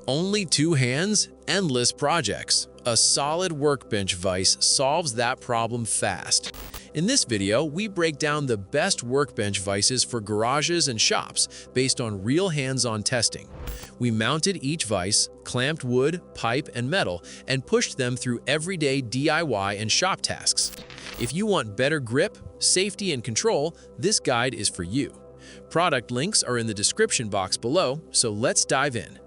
Only two hands, endless projects. A solid workbench vise solves that problem fast. In this video, we break down the best workbench vises for garages and shops based on real hands-on testing. We mounted each vise, clamped wood, pipe, and metal, and pushed them through everyday DIY and shop tasks. If you want better grip, safety, and control, this guide is for you. Product links are in the description box below, so let's dive in.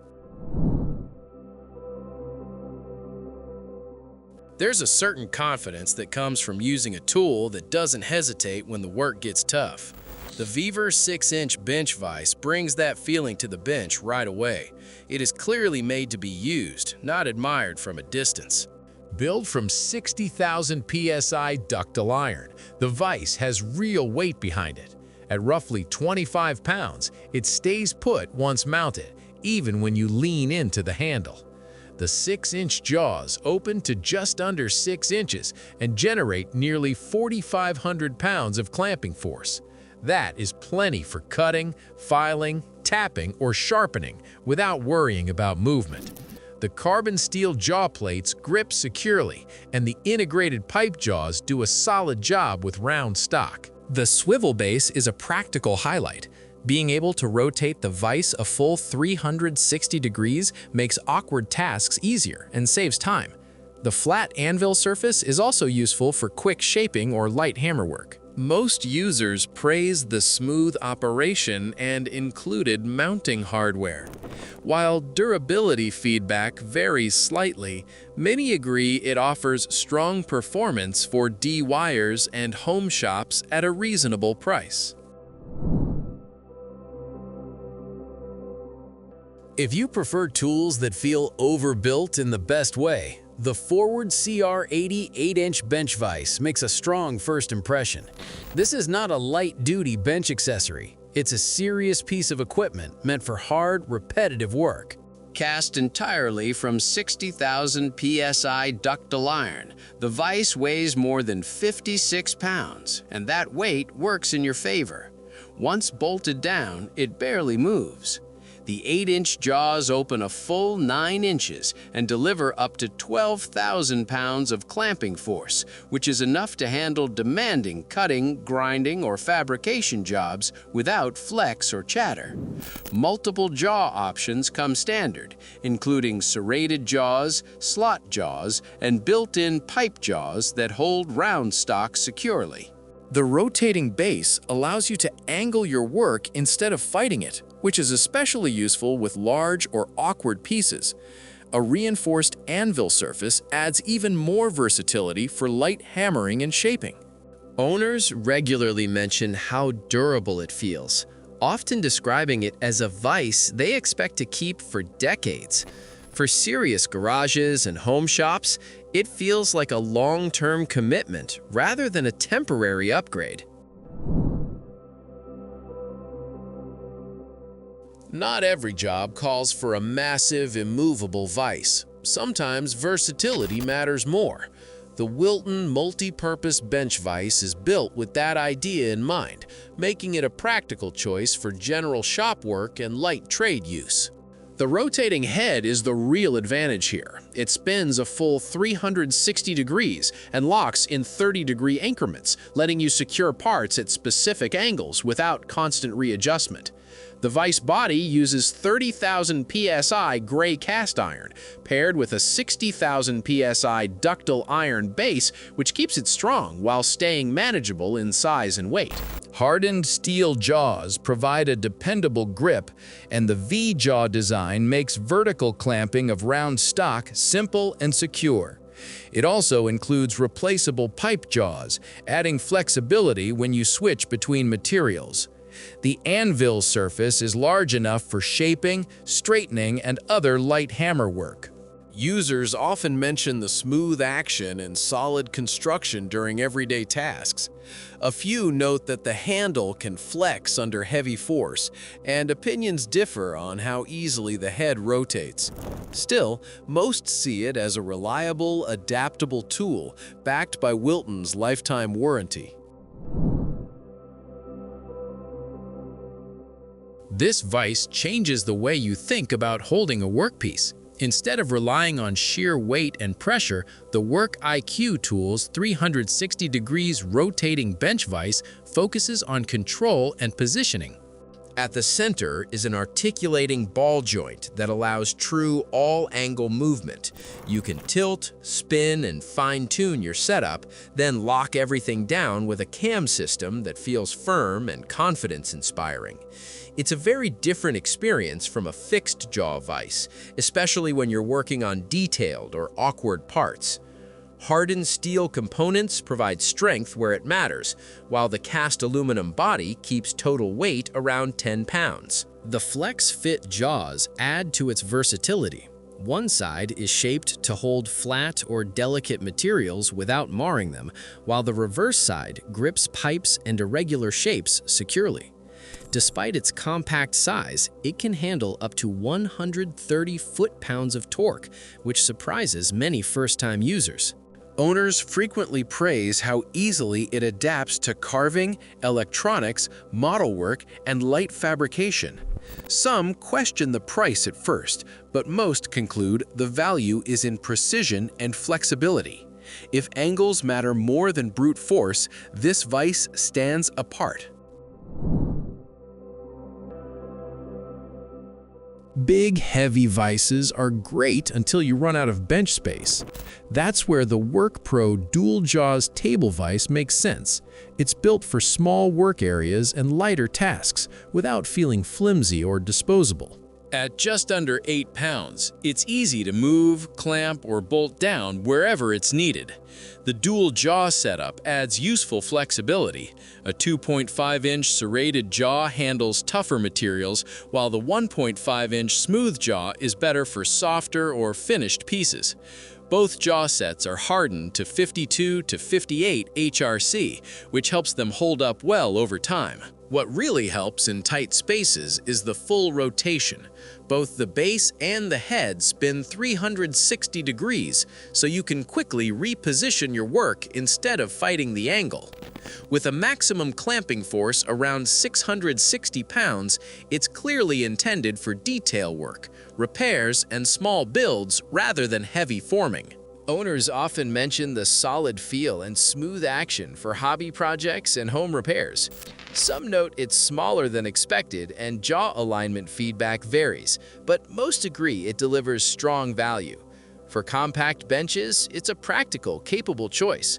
There's a certain confidence that comes from using a tool that doesn't hesitate when the work gets tough. The VEVOR 6-inch bench vise brings that feeling to the bench right away. It is clearly made to be used, not admired from a distance. Built from 60,000 psi ductile iron, the vise has real weight behind it. At roughly 25 pounds, it stays put once mounted, even when you lean into the handle. The 6-inch jaws open to just under 6 inches and generate nearly 4,500 pounds of clamping force. That is plenty for cutting, filing, tapping, or sharpening without worrying about movement. The carbon steel jaw plates grip securely, and the integrated pipe jaws do a solid job with round stock. The swivel base is a practical highlight. Being able to rotate the vise a full 360 degrees makes awkward tasks easier and saves time. The flat anvil surface is also useful for quick shaping or light hammerwork. Most users praise the smooth operation and included mounting hardware. While durability feedback varies slightly, many agree it offers strong performance for DIYers and home shops at a reasonable price. If you prefer tools that feel overbuilt in the best way, the Forward CR80 8-inch bench vise makes a strong first impression. This is not a light-duty bench accessory. It's a serious piece of equipment meant for hard, repetitive work. Cast entirely from 60,000 psi ductile iron, the vise weighs more than 56 pounds, and that weight works in your favor. Once bolted down, it barely moves. The 8-inch jaws open a full 9 inches and deliver up to 12,000 pounds of clamping force, which is enough to handle demanding cutting, grinding, or fabrication jobs without flex or chatter. Multiple jaw options come standard, including serrated jaws, slot jaws, and built-in pipe jaws that hold round stock securely. The rotating base allows you to angle your work instead of fighting it, which is especially useful with large or awkward pieces. A reinforced anvil surface adds even more versatility for light hammering and shaping. Owners regularly mention how durable it feels, often describing it as a vise they expect to keep for decades. For serious garages and home shops, it feels like a long-term commitment rather than a temporary upgrade. Not every job calls for a massive, immovable vise. Sometimes versatility matters more. The WILTON multi-purpose bench vise is built with that idea in mind, making it a practical choice for general shop work and light trade use. The rotating head is the real advantage here. It spins a full 360 degrees and locks in 30-degree increments, letting you secure parts at specific angles without constant readjustment. The vise body uses 30,000 psi gray cast iron, paired with a 60,000 psi ductile iron base, which keeps it strong while staying manageable in size and weight. Hardened steel jaws provide a dependable grip, and the V-jaw design makes vertical clamping of round stock simple and secure. It also includes replaceable pipe jaws, adding flexibility when you switch between materials. The anvil surface is large enough for shaping, straightening, and other light hammer work. Users often mention the smooth action and solid construction during everyday tasks. A few note that the handle can flex under heavy force, and opinions differ on how easily the head rotates. Still, most see it as a reliable, adaptable tool backed by Wilton's lifetime warranty. This vise changes the way you think about holding a workpiece. Instead of relying on sheer weight and pressure, the Work IQ tool's 360 degrees rotating bench vise focuses on control and positioning. At the center is an articulating ball joint that allows true all-angle movement. You can tilt, spin, and fine-tune your setup, then lock everything down with a cam system that feels firm and confidence-inspiring. It's a very different experience from a fixed jaw vise, especially when you're working on detailed or awkward parts. Hardened steel components provide strength where it matters, while the cast aluminum body keeps total weight around 10 pounds. The flex-fit jaws add to its versatility. One side is shaped to hold flat or delicate materials without marring them, while the reverse side grips pipes and irregular shapes securely. Despite its compact size, it can handle up to 130 foot-pounds of torque, which surprises many first-time users. Owners frequently praise how easily it adapts to carving, electronics, model work, and light fabrication. Some question the price at first, but most conclude the value is in precision and flexibility. If angles matter more than brute force, this vise stands apart. Big, heavy vises are great until you run out of bench space. That's where the WORKPRO Dual Jaws Table Vise makes sense. It's built for small work areas and lighter tasks without feeling flimsy or disposable. At just under 8 pounds, it's easy to move, clamp, or bolt down wherever it's needed. The dual jaw setup adds useful flexibility. A 2.5-inch serrated jaw handles tougher materials, while the 1.5-inch smooth jaw is better for softer or finished pieces. Both jaw sets are hardened to 52 to 58 HRC, which helps them hold up well over time. What really helps in tight spaces is the full rotation. Both the base and the head spin 360 degrees, so you can quickly reposition your work instead of fighting the angle. With a maximum clamping force around 660 pounds, it's clearly intended for detail work, repairs, and small builds rather than heavy forming. Owners often mention the solid feel and smooth action for hobby projects and home repairs. Some note it's smaller than expected and jaw alignment feedback varies, but most agree it delivers strong value. For compact benches, it's a practical, capable choice.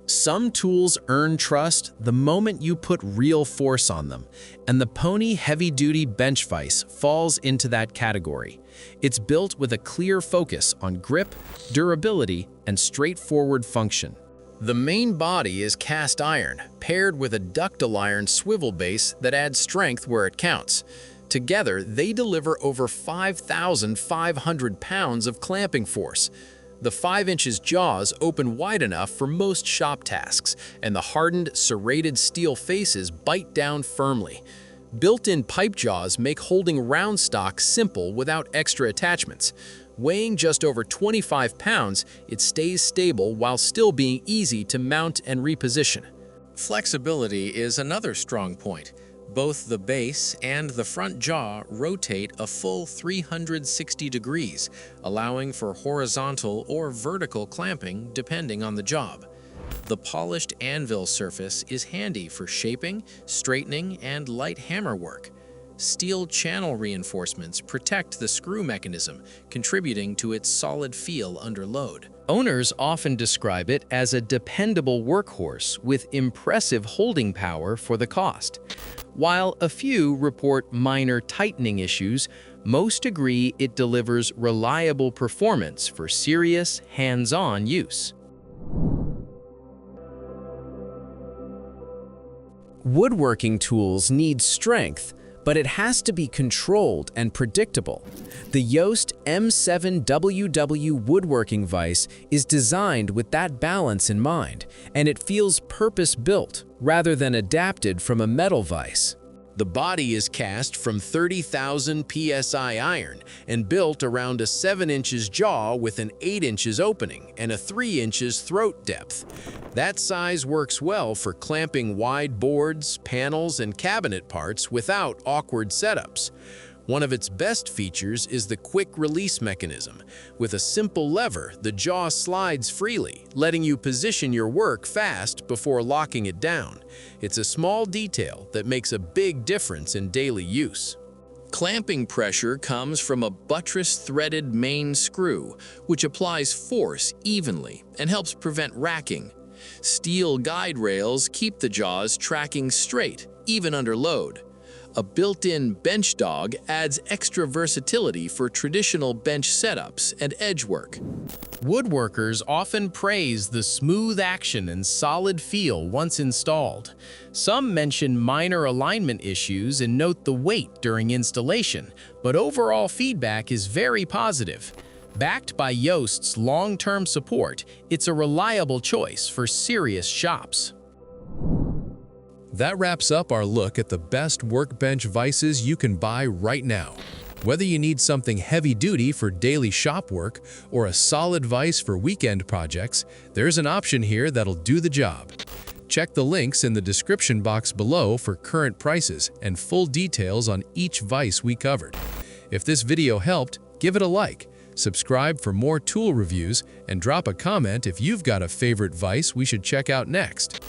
Some tools earn trust the moment you put real force on them, and the Pony Heavy-Duty Bench Vise falls into that category. It's built with a clear focus on grip, durability, and straightforward function. The main body is cast iron, paired with a ductile iron swivel base that adds strength where it counts. Together, they deliver over 5,500 pounds of clamping force. The 5-inch jaws open wide enough for most shop tasks, and the hardened, serrated steel faces bite down firmly. Built-in pipe jaws make holding round stock simple without extra attachments. Weighing just over 25 pounds, it stays stable while still being easy to mount and reposition. Flexibility is another strong point. Both the base and the front jaw rotate a full 360 degrees, allowing for horizontal or vertical clamping depending on the job. The polished anvil surface is handy for shaping, straightening, and light hammer work. Steel channel reinforcements protect the screw mechanism, contributing to its solid feel under load. Owners often describe it as a dependable workhorse with impressive holding power for the cost. While a few report minor tightening issues, most agree it delivers reliable performance for serious, hands-on use. Woodworking tools need strength, but it has to be controlled and predictable. The YOST M7WW Woodworking Vise is designed with that balance in mind, and it feels purpose-built rather than adapted from a metal vise. The body is cast from 30,000 psi iron and built around a 7 inches jaw with an 8 inches opening and a 3 inches throat depth. That size works well for clamping wide boards, panels, and cabinet parts without awkward setups. One of its best features is the quick release mechanism. With a simple lever, the jaw slides freely, letting you position your work fast before locking it down. It's a small detail that makes a big difference in daily use. Clamping pressure comes from a buttress-threaded main screw, which applies force evenly and helps prevent racking. Steel guide rails keep the jaws tracking straight, even under load. A built-in bench dog adds extra versatility for traditional bench setups and edge work. Woodworkers often praise the smooth action and solid feel once installed. Some mention minor alignment issues and note the weight during installation, but overall feedback is very positive. Backed by YOST's long-term support, it's a reliable choice for serious shops. That wraps up our look at the best workbench vices you can buy right now. Whether you need something heavy-duty for daily shop work or a solid vise for weekend projects, there's an option here that'll do the job. Check the links in the description box below for current prices and full details on each vise we covered. If this video helped, give it a like, subscribe for more tool reviews, and drop a comment if you've got a favorite vise we should check out next.